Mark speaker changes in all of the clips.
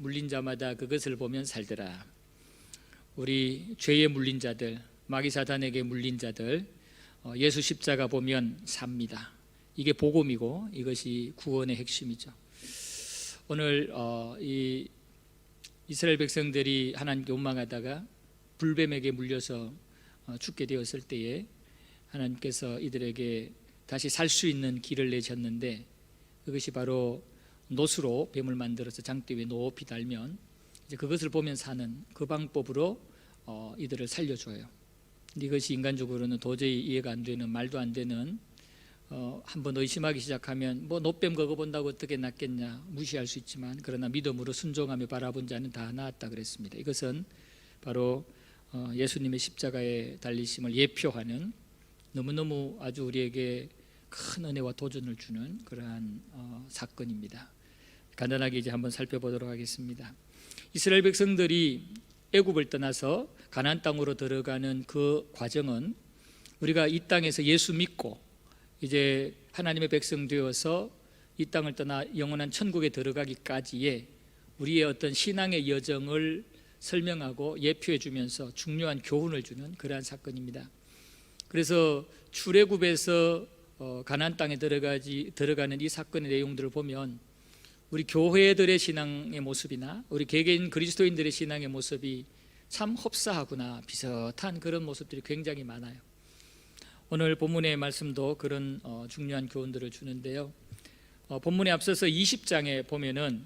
Speaker 1: 물린 자마다 그것을 보면 살더라. 우리 죄에 물린 자들, 마귀 사탄에게 물린 자들, 예수 십자가 보면 삽니다. 이게 복음이고 이것이 구원의 핵심이죠. 오늘 이 이스라엘 백성들이 하나님께 원망하다가 불뱀에게 물려서 죽게 되었을 때에 하나님께서 이들에게 다시 살 수 있는 길을 내셨는데, 그것이 바로 노수로 뱀을 만들어서 장대 위에 높이 달면 이제 그것을 보면 사는 그 방법으로 이들을 살려줘요. 이것이 인간적으로는 도저히 이해가 안 되는, 말도 안 되는, 한번 의심하기 시작하면 뭐 노뱀 그거 본다고 어떻게 낫겠냐 무시할 수 있지만, 그러나 믿음으로 순종하며 바라본 자는 다 나았다 그랬습니다. 이것은 바로 예수님의 십자가에 달리심을 예표하는, 너무너무 아주 우리에게 큰 은혜와 도전을 주는 그러한 사건입니다. 간단하게 이제 한번 살펴보도록 하겠습니다. 이스라엘 백성들이 애굽을 떠나서 가나안 땅으로 들어가는 그 과정은, 우리가 이 땅에서 예수 믿고 이제 하나님의 백성 되어서 이 땅을 떠나 영원한 천국에 들어가기까지의 우리의 어떤 신앙의 여정을 설명하고 예표해 주면서 중요한 교훈을 주는 그러한 사건입니다. 그래서 출애굽에서 가나안 땅에 들어가는 이 사건의 내용들을 보면 우리 교회들의 신앙의 모습이나 우리 개개인 그리스도인들의 신앙의 모습이 참 흡사하구나, 비슷한 그런 모습들이 굉장히 많아요. 오늘 본문의 말씀도 그런 중요한 교훈들을 주는데요. 본문에 앞서서 20장에 보면은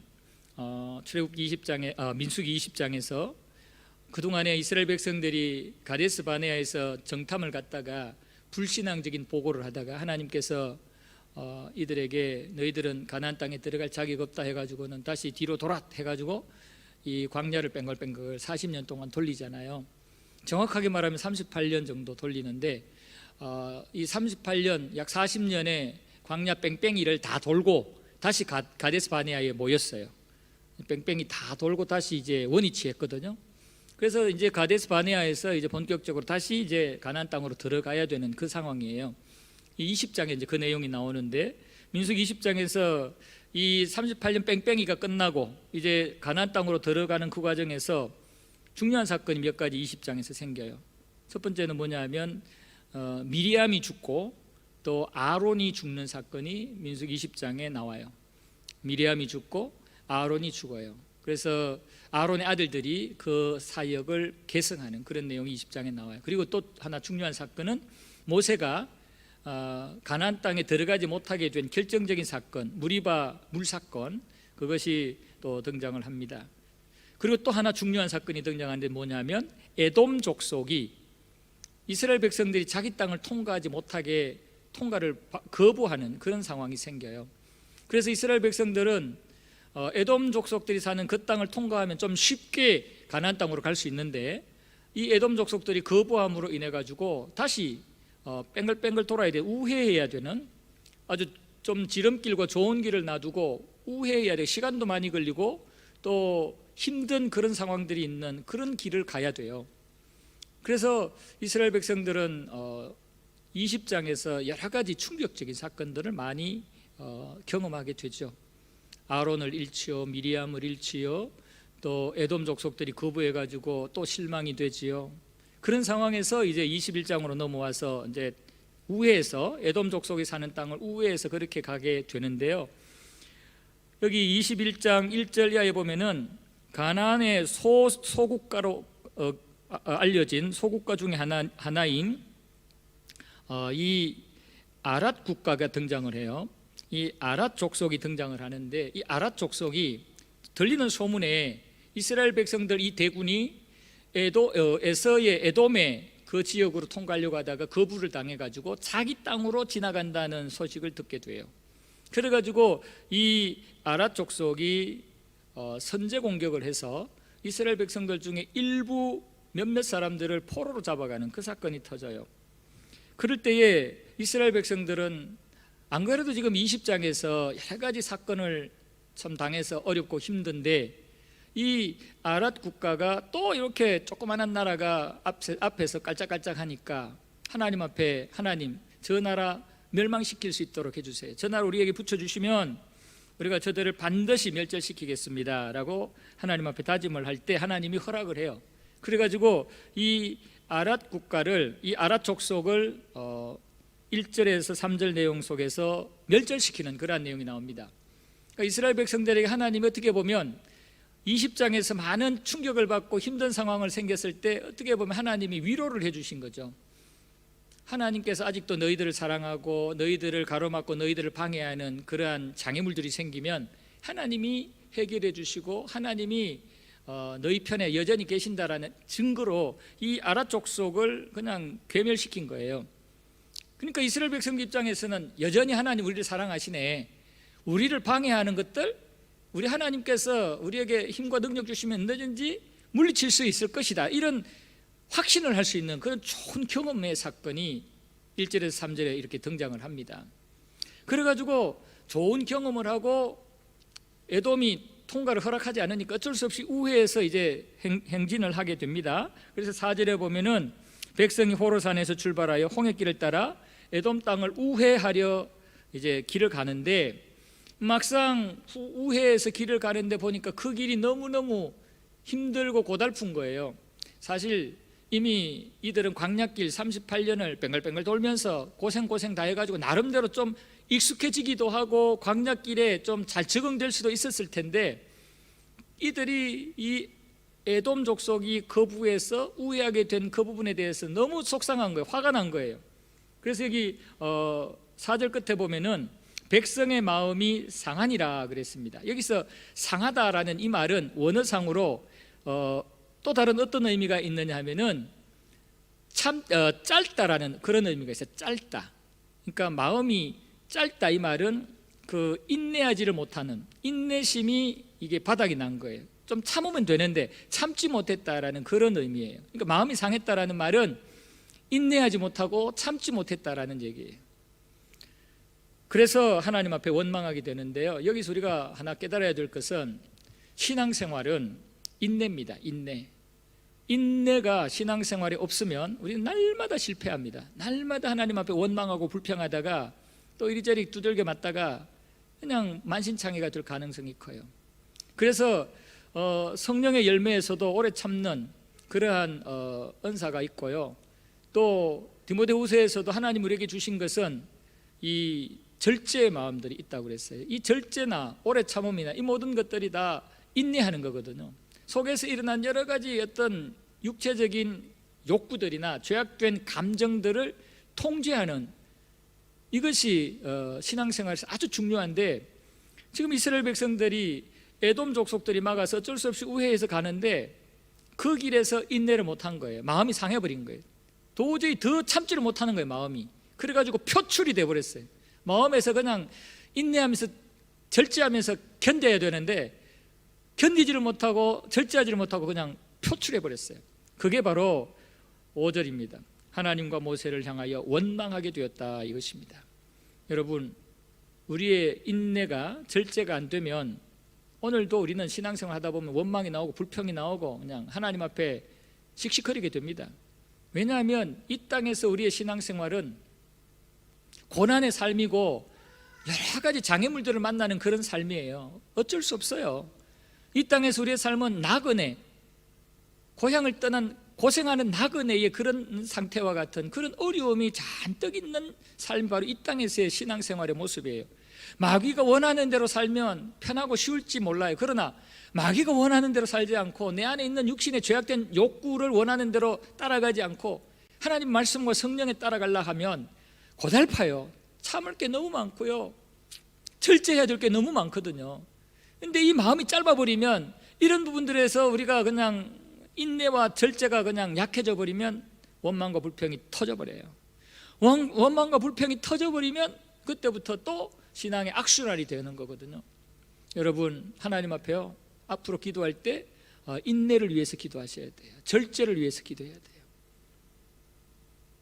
Speaker 1: 출애굽기 20장에 민수기 20장에서 그동안에 이스라엘 백성들이 가데스 바네아에서 정탐을 갔다가 불신앙적인 보고를 하다가 하나님께서 이들에게 너희들은 가나안 땅에 들어갈 자격 없다 해가지고는 다시 뒤로 돌아 해가지고 이 광야를 뺑글뺑글 40년 동안 돌리잖아요. 정확하게 말하면 38년 정도 돌리는데, 이 38년 약 40년의 광야 뺑뺑이를 다 돌고 다시 가데스 바네아에 모였어요. 뺑뺑이 다 돌고 다시 이제 원위치했거든요. 그래서 이제 가데스 바네아에서 이제 본격적으로 다시 이제 가나안 땅으로 들어가야 되는 그 상황이에요. 이 20장에 이제 그 내용이 나오는데, 민수기 20장에서 이 38년 뺑뺑이가 끝나고 이제 가나안 땅으로 들어가는 그 과정에서 중요한 사건이 몇 가지 20장에서 생겨요. 첫 번째는 뭐냐면 미리암이 죽고 또 아론이 죽는 사건이 민수기 20장에 나와요. 미리암이 죽고 아론이 죽어요. 그래서 아론의 아들들이 그 사역을 계승하는 그런 내용이 20장에 나와요. 그리고 또 하나 중요한 사건은 모세가 가나안 땅에 들어가지 못하게 된 결정적인 사건, 무리바 물 사건, 그것이 또 등장을 합니다. 그리고 또 하나 중요한 사건이 등장하는데 뭐냐면 에돔 족속이 이스라엘 백성들이 자기 땅을 통과하지 못하게 통과를 거부하는 그런 상황이 생겨요. 그래서 이스라엘 백성들은 에돔 족속들이 사는 그 땅을 통과하면 좀 쉽게 가나안 땅으로 갈 수 있는데, 이 에돔 족속들이 거부함으로 인해 가지고 다시 뺑글뺑글 돌아야 돼, 우회해야 되는, 아주 좀 지름길과 좋은 길을 놔두고 우회해야 돼, 시간도 많이 걸리고 또 힘든 그런 상황들이 있는 그런 길을 가야 돼요. 그래서 이스라엘 백성들은 20장에서 여러 가지 충격적인 사건들을 많이 경험하게 되죠. 아론을 잃지요, 미리암을 잃지요, 또 에돔 족속들이 거부해가지고 또 실망이 되지요. 그런 상황에서 이제 21장으로 넘어와서 이제 우회해서 에돔 족속이 사는 땅을 우회해서 그렇게 가게 되는데요. 여기 21장 1절 이하에 보면은 가나안의 소국가로 알려진 소국가 중에 하나인 이 아랏 국가가 등장을 해요. 이 아랏 족속이 등장을 하는데, 이 아랏 족속이 들리는 소문에 이스라엘 백성들 이 대군이 에서의 에돔의 그 지역으로 통과하려고 하다가 거부를 당해가지고 자기 땅으로 지나간다는 소식을 듣게 돼요. 그래가지고 이 아랏 족속이 선제 공격을 해서 이스라엘 백성들 중에 일부 몇몇 사람들을 포로로 잡아가는 그 사건이 터져요. 그럴 때에 이스라엘 백성들은 안 그래도 지금 20장에서 여러 가지 사건을 참 당해서 어렵고 힘든데, 이 아랏 국가가 또 이렇게 조그만한 나라가 앞에서 깔짝깔짝하니까 하나님 앞에, 하나님 저 나라 멸망시킬 수 있도록 해주세요. 저 나라 우리에게 붙여주시면 우리가 저들을 반드시 멸절시키겠습니다 라고 하나님 앞에 다짐을 할 때 하나님이 허락을 해요. 그래가지고 이 아랏 국가를, 이 아랏 족속을 1절에서 3절 내용 속에서 멸절시키는 그러한 내용이 나옵니다. 그러니까 이스라엘 백성들에게 하나님이 어떻게 보면 20장에서 많은 충격을 받고 힘든 상황을 생겼을 때 어떻게 보면 하나님이 위로를 해주신 거죠. 하나님께서 아직도 너희들을 사랑하고 너희들을 가로막고 너희들을 방해하는 그러한 장애물들이 생기면 하나님이 해결해 주시고 하나님이 너희 편에 여전히 계신다라는 증거로 이 아랏 족속을 그냥 괴멸시킨 거예요. 그러니까 이스라엘 백성 입장에서는 여전히 하나님 우리를 사랑하시네, 우리를 방해하는 것들 우리 하나님께서 우리에게 힘과 능력 주시면 언제든지 물리칠 수 있을 것이다, 이런 확신을 할 수 있는 그런 좋은 경험의 사건이 1절에서 3절에 이렇게 등장을 합니다. 그래가지고 좋은 경험을 하고 에돔이 통과를 허락하지 않으니까 어쩔 수 없이 우회해서 이제 행진을 하게 됩니다. 그래서 4절에 보면은 백성이 호로산에서 출발하여 홍해길을 따라 에돔 땅을 우회하려 이제 길을 가는데, 막상 우회해서 길을 가는데 보니까 그 길이 너무너무 힘들고 고달픈 거예요. 사실 이미 이들은 광야길 38년을 뱅글뱅글 돌면서 고생 다 해가지고 나름대로 좀 익숙해지기도 하고 광야길에 좀 잘 적응될 수도 있었을 텐데, 이들이 이 에돔 족속이 거부해서 우회하게 된 그 부분에 대해서 너무 속상한 거예요. 화가 난 거예요. 그래서 여기 4절 끝에 보면은 백성의 마음이 상하니라 그랬습니다. 여기서 상하다라는 이 말은 원어상으로 또 다른 어떤 의미가 있느냐 하면은 참 짧다라는 그런 의미가 있어요. 짧다. 그러니까 마음이 짧다, 이 말은 그 인내하지를 못하는, 인내심이 이게 바닥이 난 거예요. 좀 참으면 되는데 참지 못했다라는 그런 의미예요. 그러니까 마음이 상했다라는 말은 인내하지 못하고 참지 못했다라는 얘기예요. 그래서 하나님 앞에 원망하게 되는데요, 여기서 우리가 하나 깨달아야 될 것은 신앙생활은 인내입니다. 인내가 신앙생활에 없으면 우리는 날마다 실패합니다. 날마다 하나님 앞에 원망하고 불평하다가 또 이리저리 두들겨 맞다가 그냥 만신창이가 될 가능성이 커요. 그래서 성령의 열매에서도 오래 참는 그러한 은사가 있고요, 또 디모데후서에서도 하나님 우리에게 주신 것은 이 절제의 마음들이 있다고 그랬어요. 이 절제나 오래 참음이나 이 모든 것들이 다 인내하는 거거든요. 속에서 일어난 여러 가지 어떤 육체적인 욕구들이나 죄악된 감정들을 통제하는, 이것이 신앙생활에서 아주 중요한데, 지금 이스라엘 백성들이 에돔 족속들이 막아서 어쩔 수 없이 우회해서 가는데 그 길에서 인내를 못한 거예요. 마음이 상해버린 거예요. 도저히 더 참지를 못하는 거예요, 마음이. 그래가지고 표출이 돼버렸어요. 마음에서 그냥 인내하면서 절제하면서 견뎌야 되는데 견디지를 못하고 절제하지를 못하고 그냥 표출해버렸어요. 그게 바로 5절입니다. 하나님과 모세를 향하여 원망하게 되었다, 이것입니다. 여러분, 우리의 인내가 절제가 안 되면 오늘도 우리는 신앙생활 하다 보면 원망이 나오고 불평이 나오고 그냥 하나님 앞에 씩씩거리게 됩니다. 왜냐하면 이 땅에서 우리의 신앙생활은 고난의 삶이고 여러 가지 장애물들을 만나는 그런 삶이에요. 어쩔 수 없어요. 이 땅에서 우리의 삶은 나그네, 고향을 떠난 고생하는 나그네의 그런 상태와 같은 그런 어려움이 잔뜩 있는 삶이 바로 이 땅에서의 신앙생활의 모습이에요. 마귀가 원하는 대로 살면 편하고 쉬울지 몰라요. 그러나 마귀가 원하는 대로 살지 않고 내 안에 있는 육신의 죄악된 욕구를 원하는 대로 따라가지 않고 하나님 말씀과 성령에 따라가려 하면 고달파요. 참을 게 너무 많고요, 절제해야 될 게 너무 많거든요. 근데 이 마음이 짧아버리면 이런 부분들에서 우리가 그냥 인내와 절제가 그냥 약해져 버리면 원망과 불평이 터져버려요. 원망과 불평이 터져버리면 그때부터 또 신앙의 악순환이 되는 거거든요. 여러분, 하나님 앞에요, 앞으로 기도할 때 인내를 위해서 기도하셔야 돼요. 절제를 위해서 기도해야 돼요.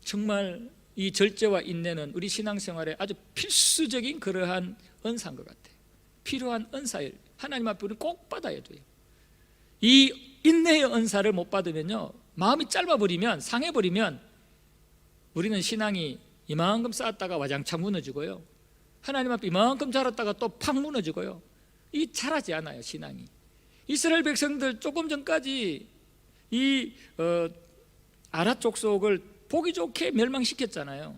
Speaker 1: 정말 이 절제와 인내는 우리 신앙생활에 아주 필수적인 그러한 은사인 것 같아요. 필요한 은사예요. 하나님 앞에 우리는 꼭 받아야 돼요. 이 인내의 은사를 못 받으면요, 마음이 짧아버리면, 상해버리면 우리는 신앙이 이만큼 쌓았다가 와장창 무너지고요, 하나님 앞에 이만큼 자랐다가 또 팍 무너지고요. 이 자라지 않아요, 신앙이. 이스라엘 백성들 조금 전까지 이 아랏 족속을 보기 좋게 멸망시켰잖아요.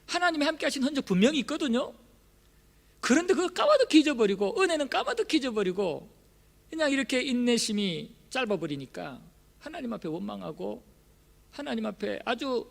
Speaker 1: 하나님이 함께 하신 흔적 분명히 있거든요. 그런데 그거 까마득히 잊어버리고, 은혜는 까마득히 잊어버리고 그냥 이렇게 인내심이 짧아버리니까 하나님 앞에 원망하고 하나님 앞에 아주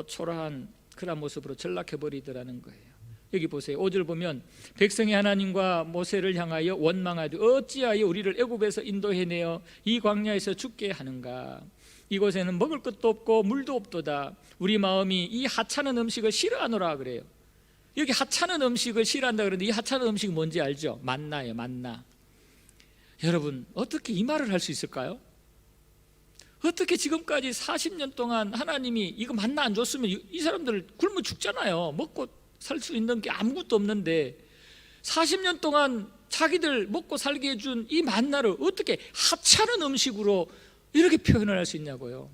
Speaker 1: 초라한 그런 모습으로 전락해버리더라는 거예요. 여기 보세요. 5절 보면 백성이 하나님과 모세를 향하여 원망하되 어찌하여 우리를 애굽에서 인도해내어 이 광야에서 죽게 하는가. 이곳에는 먹을 것도 없고 물도 없도다. 우리 마음이 이 하찮은 음식을 싫어하노라 그래요. 여기 하찮은 음식을 싫어한다 그러는데 이 하찮은 음식이 뭔지 알죠? 만나예요, 만나. 여러분, 어떻게 이 말을 할 수 있을까요? 어떻게 지금까지 40년 동안 하나님이 이거 만나 안 줬으면 이 사람들 굶어 죽잖아요. 먹고 살 수 있는 게 아무것도 없는데 40년 동안 자기들 먹고 살게 해준 이 만나를 어떻게 하찮은 음식으로 이렇게 표현을 할 수 있냐고요.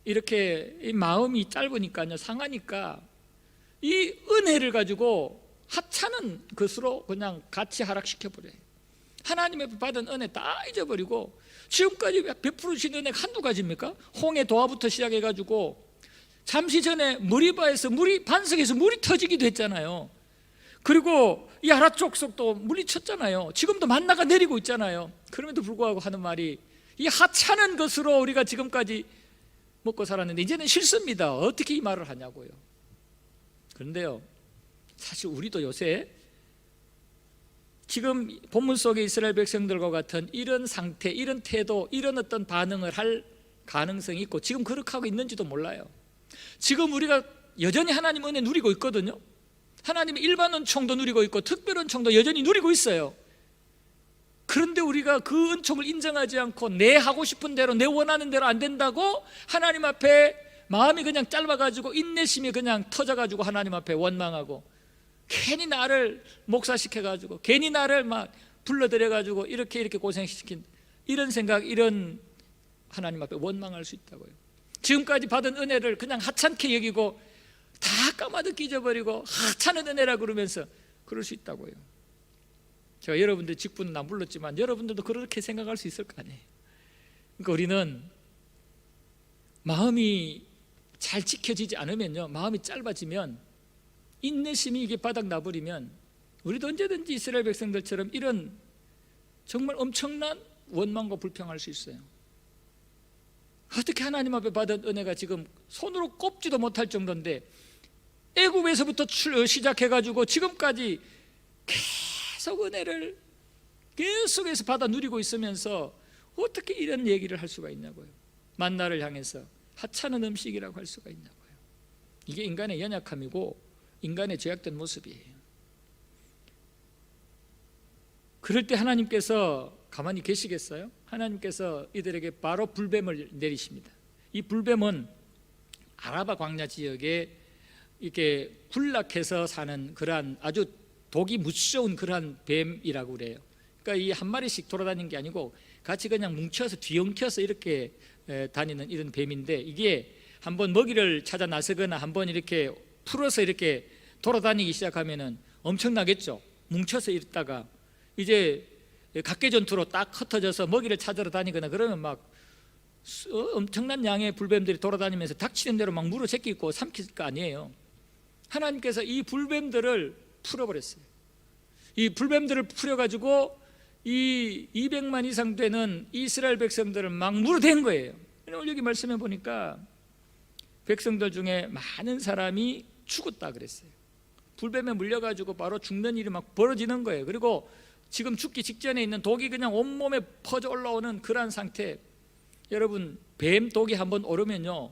Speaker 1: 이렇게 이 마음이 짧으니까요, 상하니까 이 은혜를 가지고 하찮은 것으로 그냥 같이 하락시켜버려요. 하나님의 받은 은혜 다 잊어버리고 지금까지 베풀으신 은혜가 한두 가지입니까? 홍해 도화부터 시작해가지고 잠시 전에 머리바에서 반석에서 물이 터지기도 했잖아요. 그리고 이 아랏 족속도 물리쳤잖아요. 지금도 만나가 내리고 있잖아요. 그럼에도 불구하고 하는 말이 이 하찮은 것으로 우리가 지금까지 먹고 살았는데 이제는 싫습니다. 어떻게 이 말을 하냐고요. 그런데요, 사실 우리도 요새 지금 본문 속의 이스라엘 백성들과 같은 이런 상태, 이런 태도, 이런 어떤 반응을 할 가능성이 있고 지금 그렇게 하고 있는지도 몰라요. 지금 우리가 여전히 하나님 은혜 누리고 있거든요. 하나님의 일반 은총도 누리고 있고 특별 은총도 여전히 누리고 있어요. 그런데 우리가 그 은총을 인정하지 않고 내 하고 싶은 대로, 내 원하는 대로 안 된다고 하나님 앞에 마음이 그냥 짧아가지고 인내심이 그냥 터져가지고 하나님 앞에 원망하고 괜히 나를 목사시켜가지고 괜히 나를 막 불러들여가지고 이렇게 고생시킨 이런 생각, 이런 하나님 앞에 원망할 수 있다고요. 지금까지 받은 은혜를 그냥 하찮게 여기고 다 까마득히 잊어버리고 하찮은 은혜라 그러면서 그럴 수 있다고요. 제가 여러분들 직분은 안 불렀지만 여러분들도 그렇게 생각할 수 있을 거 아니에요. 그러니까 우리는 마음이 잘 지켜지지 않으면요, 마음이 짧아지면 인내심이 이게 바닥 나버리면 우리도 언제든지 이스라엘 백성들처럼 이런 정말 엄청난 원망과 불평할 수 있어요. 어떻게 하나님 앞에 받은 은혜가 지금 손으로 꼽지도 못할 정도인데 애굽에서부터 시작해가지고 지금까지 계속 은혜를 계속해서 받아 누리고 있으면서 어떻게 이런 얘기를 할 수가 있냐고요. 만나를 향해서 하찮은 음식이라고 할 수가 있냐고요. 이게 인간의 연약함이고 인간의 죄악된 모습이에요. 그럴 때 하나님께서 가만히 계시겠어요? 하나님께서 이들에게 바로 불뱀을 내리십니다. 이 불뱀은 아라바 광야 지역에 이렇게 군락해서 사는 그러한 아주 독이 무서운 그러한 뱀이라고 그래요. 그러니까 이 한 마리씩 돌아다니는 게 아니고 같이 그냥 뭉쳐서 뒤엉켜서 이렇게 다니는 이런 뱀인데 이게 한번 먹이를 찾아 나서거나 한번 이렇게 풀어서 이렇게 돌아다니기 시작하면은 엄청나겠죠. 뭉쳐서 있다가 이제 각개전투로 딱 흩어져서 먹이를 찾으러 다니거나 그러면 막 엄청난 양의 불뱀들이 돌아다니면서 닥치는 대로 막 물어 제끼고 삼킬 거 아니에요. 하나님께서 이 불뱀들을 풀어버렸어요. 이 불뱀들을 풀어가지고 이 200만 이상 되는 이스라엘 백성들을 막 물어댄 거예요. 오늘 여기 말씀해 보니까 백성들 중에 많은 사람이 죽었다 그랬어요. 불뱀에 물려가지고 바로 죽는 일이 막 벌어지는 거예요. 그리고 지금 죽기 직전에 있는 독이 그냥 온몸에 퍼져 올라오는 그러한 상태. 여러분, 뱀 독이 한번 오르면요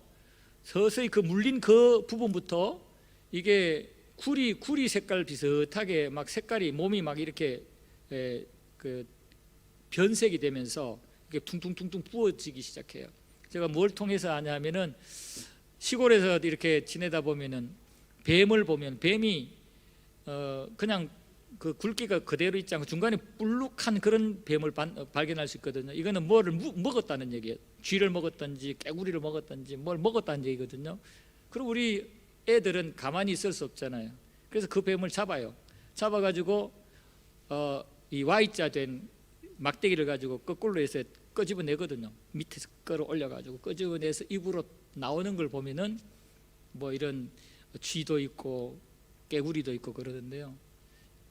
Speaker 1: 서서히 그 물린 그 부분부터 이게 구리 색깔 비슷하게 막 색깔이 몸이 막 이렇게 그 변색이 되면서 이게 퉁퉁퉁퉁 부어지기 시작해요. 제가 뭘 통해서 아냐면은 시골에서 이렇게 지내다 보면은 뱀을 보면 뱀이 그냥 그 굵기가 그대로 있지 않고 중간에 불룩한 그런 뱀을 발견할 수 있거든요. 이거는 뭐를 먹었다는 얘기예요. 쥐를 먹었든지 깨구리를 먹었든지 뭘 먹었다는 얘기거든요. 그리고 우리 애들은 가만히 있을 수 없잖아요. 그래서 그 뱀을 잡아가지고 이 Y자 된 막대기를 가지고 거꾸로 해서 끄집어내거든요. 밑에서 끌어올려가지고 끄집어내서 입으로 나오는 걸 보면은 뭐 이런 쥐도 있고 깨구리도 있고 그러던데요.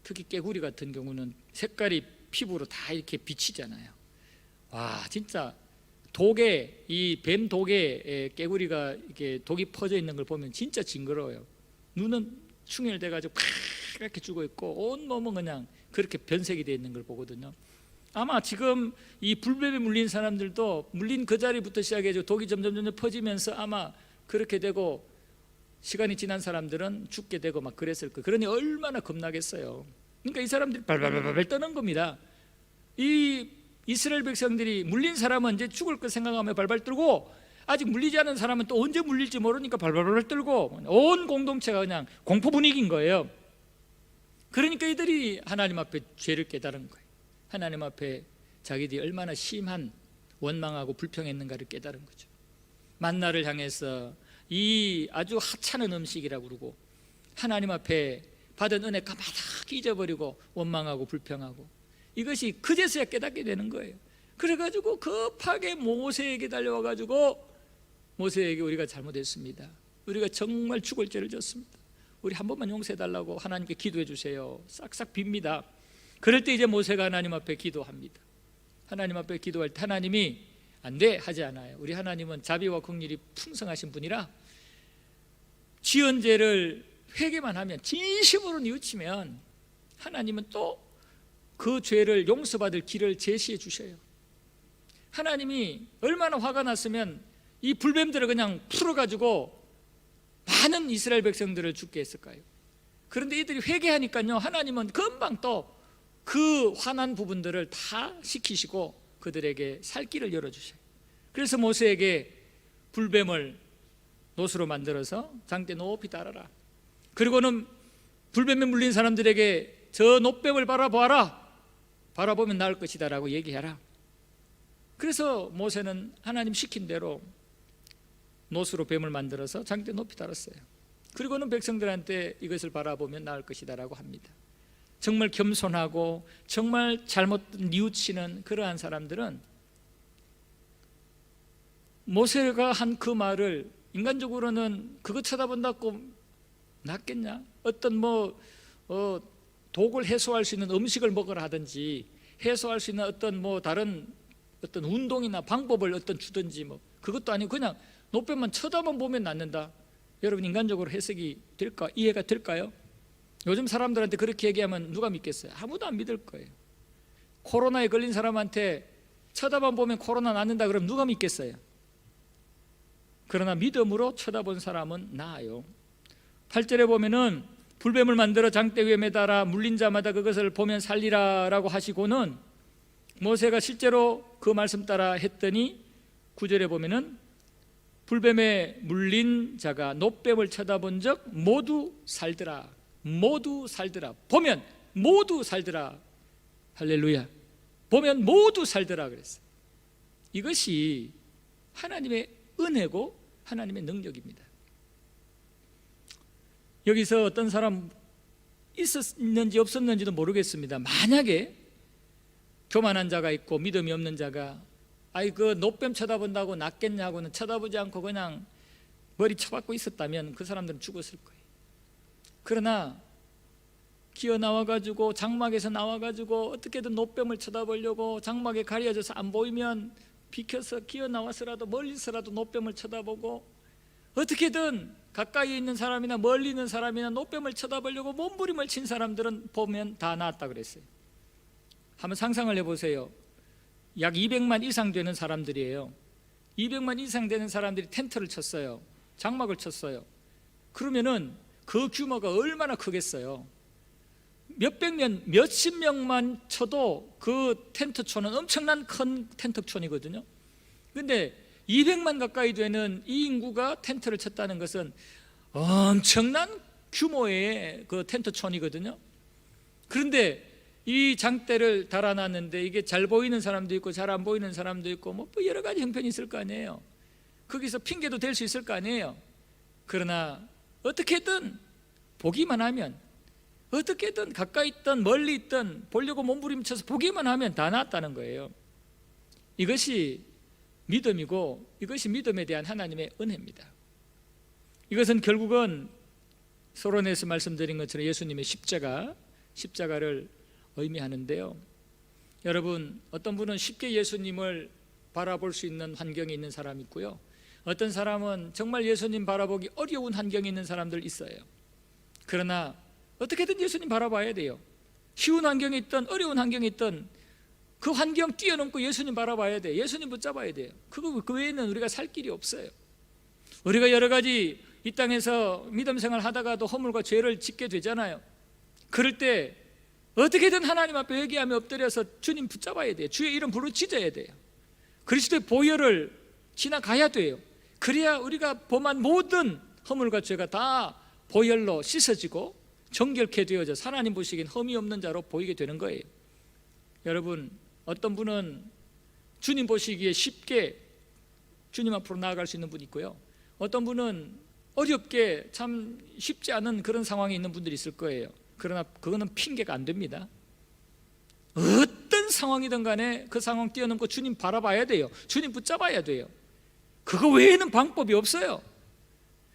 Speaker 1: 특히 깨구리 같은 경우는 색깔이 피부로 다 이렇게 비치잖아요. 와, 진짜 독에, 이 뱀 독에 깨구리가 이렇게 독이 퍼져 있는 걸 보면 진짜 징그러워요. 눈은 충혈돼 가지고 이렇게 죽어 있고 온 몸은 그냥 그렇게 변색이 되어 있는 걸 보거든요. 아마 지금 이 불뱀에 물린 사람들도 물린 그 자리부터 시작해서 독이 점점 퍼지면서 아마 그렇게 되고 시간이 지난 사람들은 죽게 되고 막 그랬을 거예요. 그러니 얼마나 겁나겠어요. 그러니까 이 사람들이 발발발발 떠는 겁니다. 이 이스라엘 백성들이 물린 사람은 이제 죽을 거 생각하며 발발 떨고, 아직 물리지 않은 사람은 또 언제 물릴지 모르니까 발발발 떨고, 온 공동체가 그냥 공포 분위기인 거예요. 그러니까 이들이 하나님 앞에 죄를 깨달은 거예요. 하나님 앞에 자기들이 얼마나 심한 원망하고 불평했는가를 깨달은 거죠. 만나를 향해서 이 아주 하찮은 음식이라고 그러고 하나님 앞에 받은 은혜 까마득 잊어버리고 원망하고 불평하고, 이것이 그제서야 깨닫게 되는 거예요. 그래가지고 급하게 모세에게 달려와가지고 모세에게 우리가 잘못했습니다, 우리가 정말 죽을 죄를 졌습니다, 우리 한 번만 용서해달라고 하나님께 기도해 주세요, 싹싹 빕니다. 그럴 때 이제 모세가 하나님 앞에 기도합니다. 하나님 앞에 기도할 때 하나님이 안 돼 하지 않아요. 우리 하나님은 자비와 긍휼이 풍성하신 분이라 지은 죄를 회개만 하면, 진심으로 뉘우치면 하나님은 또 그 죄를 용서받을 길을 제시해 주셔요. 하나님이 얼마나 화가 났으면 이 불뱀들을 그냥 풀어가지고 많은 이스라엘 백성들을 죽게 했을까요? 그런데 이들이 회개하니까요, 하나님은 금방 또 그 화난 부분들을 다 시키시고 그들에게 살 길을 열어주셔요. 그래서 모세에게 불뱀을 노수로 만들어서 장대 높이 달아라, 그리고는 불뱀에 물린 사람들에게 저 놋뱀을 바라보아라, 바라보면 나을 것이다 라고 얘기하라. 그래서 모세는 하나님 시킨 대로 노수로 뱀을 만들어서 장대 높이 달았어요. 그리고는 백성들한테 이것을 바라보면 나을 것이다 라고 합니다. 정말 겸손하고 정말 잘못 뉘우치는 그러한 사람들은 모세가 한 그 말을 인간적으로는 그거 쳐다본다고 낫겠냐? 어떤 독을 해소할 수 있는 음식을 먹으라 하든지, 해소할 수 있는 어떤 다른 어떤 운동이나 방법을 어떤 주든지 그것도 아니고 그냥 놋뱀만 쳐다만 보면 낫는다. 여러분, 인간적으로 해석이 될까? 이해가 될까요? 요즘 사람들한테 그렇게 얘기하면 누가 믿겠어요? 아무도 안 믿을 거예요. 코로나에 걸린 사람한테 쳐다만 보면 코로나 낫는다 그러면 누가 믿겠어요? 그러나 믿음으로 쳐다본 사람은 나아요. 8절에 보면은 불뱀을 만들어 장대 위에 매달아 물린 자마다 그것을 보면 살리라 라고 하시고는 모세가 실제로 그 말씀 따라 했더니 9절에 보면은 불뱀에 물린 자가 놋뱀을 쳐다본 적 모두 살더라, 모두 살더라, 보면 모두 살더라. 할렐루야. 보면 모두 살더라 그랬어요. 이것이 하나님의 은혜고 하나님의 능력입니다. 여기서 어떤 사람 있었는지 없었는지도 모르겠습니다. 만약에 교만한 자가 있고 믿음이 없는 자가 그 놋뱀 쳐다본다고 낫겠냐고는 쳐다보지 않고 그냥 머리 쳐박고 있었다면 그 사람들은 죽었을 거예요. 그러나 기어 나와가지고 장막에서 나와가지고 어떻게든 놋뱀을 쳐다보려고 장막에 가려져서 안 보이면 비켜서 기어 나와서라도 멀리서라도 놋뱀을 쳐다보고, 어떻게든 가까이 있는 사람이나 멀리 있는 사람이나 놋뱀을 쳐다보려고 몸부림을 친 사람들은 보면 다 나았다 그랬어요. 한번 상상을 해보세요. 약 200만 이상 되는 사람들이에요. 200만 이상 되는 사람들이 텐트를 쳤어요. 장막을 쳤어요. 그러면은 그 규모가 얼마나 크겠어요. 몇백 명, 몇십 명만 쳐도 그 텐트촌은 엄청난 큰 텐트촌이거든요. 그런데 200만 가까이 되는 이 인구가 텐트를 쳤다는 것은 엄청난 규모의 그 텐트촌이거든요. 그런데 이 장대를 달아놨는데 이게 잘 보이는 사람도 있고 잘 안 보이는 사람도 있고 여러 가지 형편이 있을 거 아니에요. 거기서 핑계도 될 수 있을 거 아니에요. 그러나 어떻게든 보기만 하면 어떻게든 가까이 있든 멀리 있든 보려고 몸부림쳐서 보기만 하면 다 낫다는 거예요. 이것이 믿음이고 이것이 믿음에 대한 하나님의 은혜입니다. 이것은 결국은 서론에서 말씀드린 것처럼 예수님의 십자가를 의미하는데요. 여러분, 어떤 분은 쉽게 예수님을 바라볼 수 있는 환경에 있는 사람이 있고요, 어떤 사람은 정말 예수님 바라보기 어려운 환경에 있는 사람들 있어요. 그러나 어떻게든 예수님 바라봐야 돼요. 쉬운 환경에 있든 어려운 환경에 있든 그 환경 뛰어넘고 예수님 바라봐야 돼요. 예수님 붙잡아야 돼요. 그 외에는 우리가 살 길이 없어요. 우리가 여러 가지 이 땅에서 믿음 생활 하다가도 허물과 죄를 짓게 되잖아요. 그럴 때 어떻게든 하나님 앞에 회개하며 엎드려서 주님 붙잡아야 돼요. 주의 이름 부르짖어야 돼요. 그리스도의 보혈을 지나가야 돼요. 그래야 우리가 범한 모든 허물과 죄가 다 보혈로 씻어지고 정결케 되어져서 하나님 보시기엔 흠이 없는 자로 보이게 되는 거예요. 여러분, 어떤 분은 주님 보시기에 쉽게 주님 앞으로 나아갈 수 있는 분이 있고요, 어떤 분은 어렵게 참 쉽지 않은 그런 상황에 있는 분들이 있을 거예요. 그러나 그거는 핑계가 안 됩니다. 어떤 상황이든 간에 그 상황 뛰어넘고 주님 바라봐야 돼요. 주님 붙잡아야 돼요. 그거 외에는 방법이 없어요.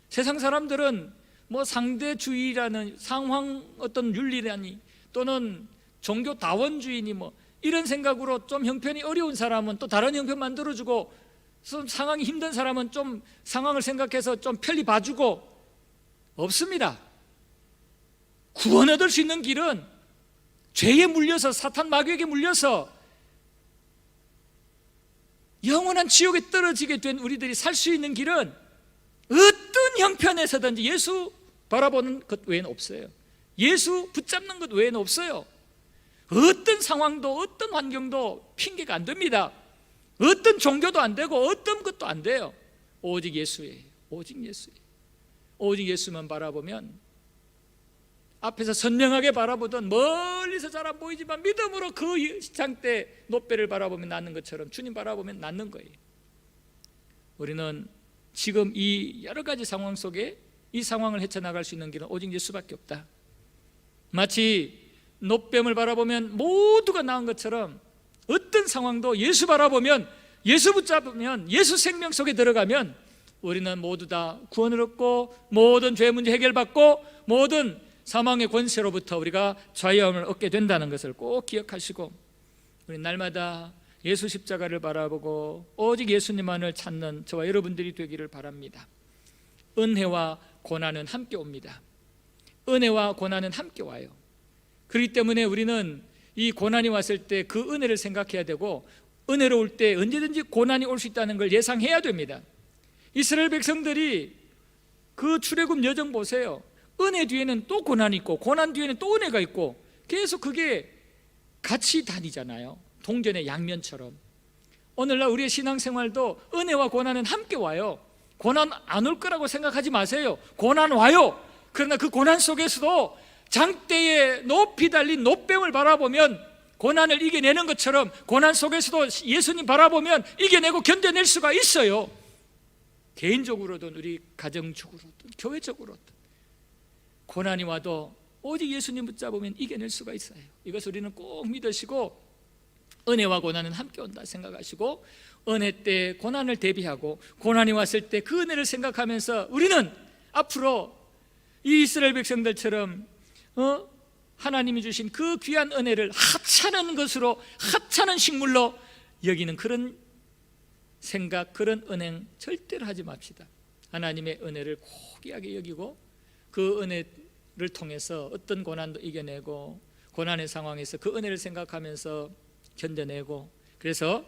Speaker 1: 세상 사람들은 뭐 상대주의라는 상황 어떤 윤리라니 또는 종교 다원주의니 뭐 이런 생각으로 좀 형편이 어려운 사람은 또 다른 형편 만들어주고, 좀 상황이 힘든 사람은 좀 상황을 생각해서 좀 편리 봐주고, 없습니다. 구원 얻을 수 있는 길은 죄에 물려서 사탄 마귀에게 물려서 영원한 지옥에 떨어지게 된 우리들이 살 수 있는 길은 어떤 형편에서든지 예수 바라보는 것 외에는 없어요. 예수 붙잡는 것 외에는 없어요. 어떤 상황도 어떤 환경도 핑계가 안 됩니다. 어떤 종교도 안 되고 어떤 것도 안 돼요. 오직 예수예요. 오직 예수예요. 오직 예수만 바라보면, 앞에서 선명하게 바라보던 멀리서 잘 안 보이지만 믿음으로 그 장대 노배를 바라보면 낫는 것처럼 주님 바라보면 낫는 거예요. 우리는 지금 이 여러 가지 상황 속에 이 상황을 헤쳐나갈 수 있는 길은 오직 예수밖에 없다. 마치 노뱀을 바라보면 모두가 나은 것처럼 어떤 상황도 예수 바라보면, 예수 붙잡으면, 예수 생명 속에 들어가면 우리는 모두 다 구원을 얻고 모든 죄 문제 해결받고 모든 사망의 권세로부터 우리가 자유함을 얻게 된다는 것을 꼭 기억하시고, 우리 날마다 예수 십자가를 바라보고 오직 예수님만을 찾는 저와 여러분들이 되기를 바랍니다. 은혜와 고난은 함께 옵니다. 은혜와 고난은 함께 와요. 그렇기 때문에 우리는 이 고난이 왔을 때 그 은혜를 생각해야 되고, 은혜로 올 때 언제든지 고난이 올 수 있다는 걸 예상해야 됩니다. 이스라엘 백성들이 그 출애굽 여정 보세요. 은혜 뒤에는 또 고난이 있고 고난 뒤에는 또 은혜가 있고 계속 그게 같이 다니잖아요. 동전의 양면처럼. 오늘날 우리의 신앙생활도 은혜와 고난은 함께 와요. 고난 안 올 거라고 생각하지 마세요. 고난 와요. 그러나 그 고난 속에서도 장대에 높이 달린 노뱀을 바라보면 고난을 이겨내는 것처럼 고난 속에서도 예수님 바라보면 이겨내고 견뎌낼 수가 있어요. 개인적으로든 우리 가정적으로든 교회적으로든 고난이 와도 오직 예수님 붙잡으면 이겨낼 수가 있어요. 이것을 우리는 꼭 믿으시고, 은혜와 고난은 함께 온다 생각하시고, 은혜 때 고난을 대비하고 고난이 왔을 때 그 은혜를 생각하면서 우리는 앞으로 이 이스라엘 백성들처럼 하나님이 주신 그 귀한 은혜를 하찮은 것으로, 하찮은 식물로 여기는 그런 생각, 그런 은행 절대로 하지 맙시다. 하나님의 은혜를 고귀하게 여기고 그 은혜를 통해서 어떤 고난도 이겨내고 고난의 상황에서 그 은혜를 생각하면서 견뎌내고, 그래서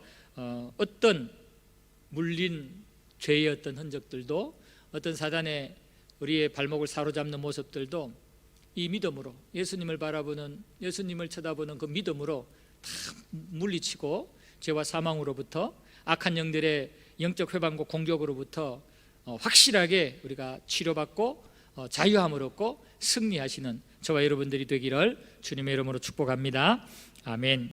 Speaker 1: 어떤 물린 죄의 어떤 흔적들도, 어떤 사단의 우리의 발목을 사로잡는 모습들도 이 믿음으로, 예수님을 바라보는, 예수님을 쳐다보는 그 믿음으로 다 물리치고 죄와 사망으로부터, 악한 영들의 영적 회방과 공격으로부터 확실하게 우리가 치료받고 자유함을 얻고 승리하시는 저와 여러분들이 되기를 주님의 이름으로 축복합니다. 아멘.